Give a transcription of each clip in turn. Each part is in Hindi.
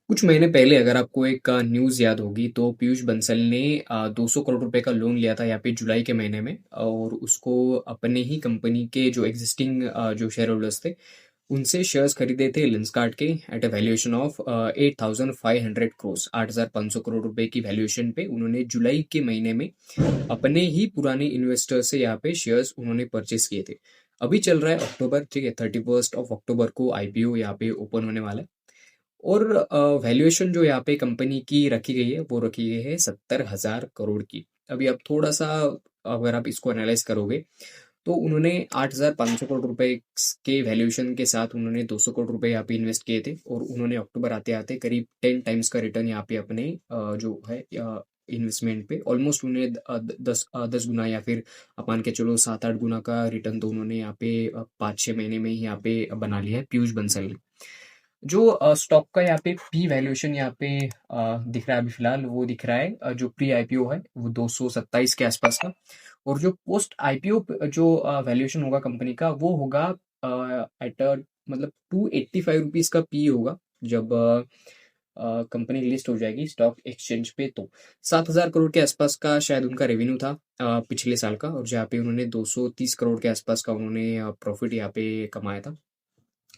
कुछ महीने पहले अगर आपको एक न्यूज़ याद होगी तो पीयूष बंसल ने 200 करोड़ रुपए का लोन लिया था यहाँ पे जुलाई के महीने में और उसको अपने ही कंपनी के जो एग्जिस्टिंग जो शेयर होल्डर्स थे उनसे शेयर्स खरीदे थे लेंसकार्ट के at a valuation of 8,500 crore 8,500 crore रुपए की वैल्यूएशन पे उन्होंने जुलाई के महीने में अपने ही पुराने इन्वेस्टर से यहाँ पे शेयर्स उन्होंने परचेस किए थे। अभी चल रहा है अक्टूबर, ठीक है, 31 अक्टूबर को आईपीओ यहाँ पे ओपन होने वाला है और वैल्यूएशन जो यहाँ पे कंपनी की रखी गई है वो रखी गई है 70,000 करोड़ की। अभी आप थोड़ा सा अगर आप इसको एनालाइज करोगे तो उन्होंने 8,500 करोड़ रुपए के वैल्यूएशन के साथ उन्होंने 200 करोड़ रुपए यहाँ पे इन्वेस्ट किए थे और उन्होंने अक्टूबर आते आते करीब 10 टाइम्स का रिटर्न यहाँ पे अपने जो है इन्वेस्टमेंट पे ऑलमोस्ट उन्हें 10 गुना या फिर अपन के चलो 7-8 गुना का रिटर्न तो उन्होंने यहाँ पे 5-6 महीने में ही यहाँ पे बना लिया है पीयूष बंसल ने। जो स्टॉक का यहाँ पे पी वैल्यूएशन यहाँ पे दिख रहा है अभी फिलहाल वो दिख रहा है जो प्री आईपीओ है वो 227 के आसपास का और जो पोस्ट आईपीओ जो वैल्यूएशन होगा कंपनी का वो होगा एट मतलब 285 रुपीज का पी होगा जब कंपनी लिस्ट हो जाएगी स्टॉक एक्सचेंज पे। तो 7,000 करोड़ के आसपास का शायद उनका रेवेन्यू था पिछले साल का और जहाँ पे उन्होंने 230 करोड़ के आसपास का उन्होंने प्रॉफिट यहाँ पे कमाया था।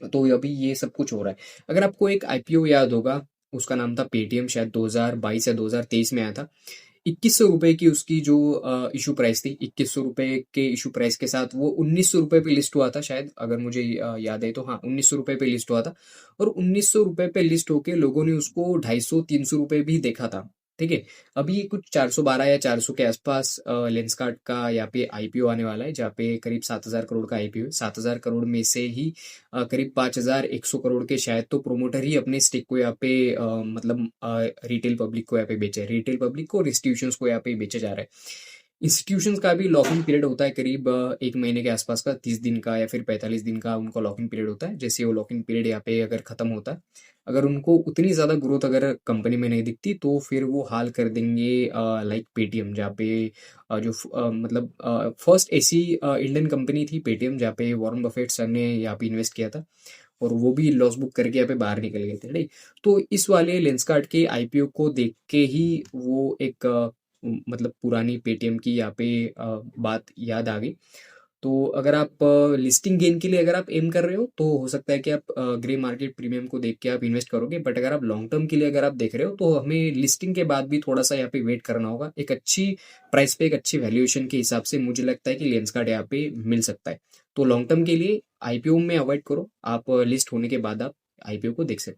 तो अभी ये सब कुछ हो रहा है। अगर आपको एक आईपीओ याद होगा, उसका नाम था पेटीएम, शायद 2022 या 2023 में आया था। 2100 रुपए की उसकी जो इशू प्राइस थी, 2100 रुपए के इशू प्राइस के साथ वो 1900 रुपए पे लिस्ट हुआ था शायद, अगर मुझे याद है तो हाँ 1900 रुपए पे लिस्ट हुआ था और 1900 रुपए पे लिस्ट होके लोगों ने उसको 250-300 रुपए भी देखा था। ठीक है, अभी कुछ 412 या 400 के आसपास लेंसकार्ट का यहाँ पे आईपीओ आने वाला है जहाँ पे करीब 7,000 करोड़ का आईपीओ है। 7,000 करोड़ में से ही करीब 5,100 करोड़ के शायद तो प्रोमोटर ही अपने स्टेक को यहाँ पे मतलब रिटेल पब्लिक को यहाँ पे बेचे, रिटेल पब्लिक को और इंस्टीट्यूशंस को यहाँ पे बेचे जा रहा है। इंस्टीट्यूशंस का भी लॉक इन पीरियड होता है करीब 1 महीने के आसपास का, 30 दिन का या फिर 45 दिन का उनका लॉक इन पीरियड होता है। जैसे वो लॉक इन पीरियड यहाँ पे अगर खत्म होता है, अगर उनको उतनी ज्यादा ग्रोथ अगर कंपनी में नहीं दिखती तो फिर वो हाल कर देंगे लाइक पेटीएम, जहाँ पे मतलब फर्स्ट ऐसी इंडियन कंपनी थी पेटीएम जहाँ पे वॉरेन बफेट सर ने यहाँ पे इन्वेस्ट किया था और वो भी लॉस बुक करके यहाँ पे बाहर निकल गए थे, राइट। तो इस वाले लेंसकार्ट के आईपीओ को देख के ही वो एक मतलब पुरानी पेटीएम की यहाँ पे बात याद आ गई। तो अगर आप लिस्टिंग गेन के लिए अगर आप एम कर रहे हो तो हो सकता है कि आप ग्रे मार्केट प्रीमियम को देख के आप इन्वेस्ट करोगे, बट अगर आप लॉन्ग टर्म के लिए अगर आप देख रहे हो तो हमें लिस्टिंग के बाद भी थोड़ा सा यहाँ पे वेट करना होगा। एक अच्छी प्राइस पे एक अच्छी वैल्यूएशन के हिसाब से मुझे लगता है कि लेंसकार्ट यहाँ पे मिल सकता है। तो लॉन्ग टर्म के लिए आईपीओ में अवॉइड करो, आप लिस्ट होने के बाद आप आईपीओ को देख सकते हो।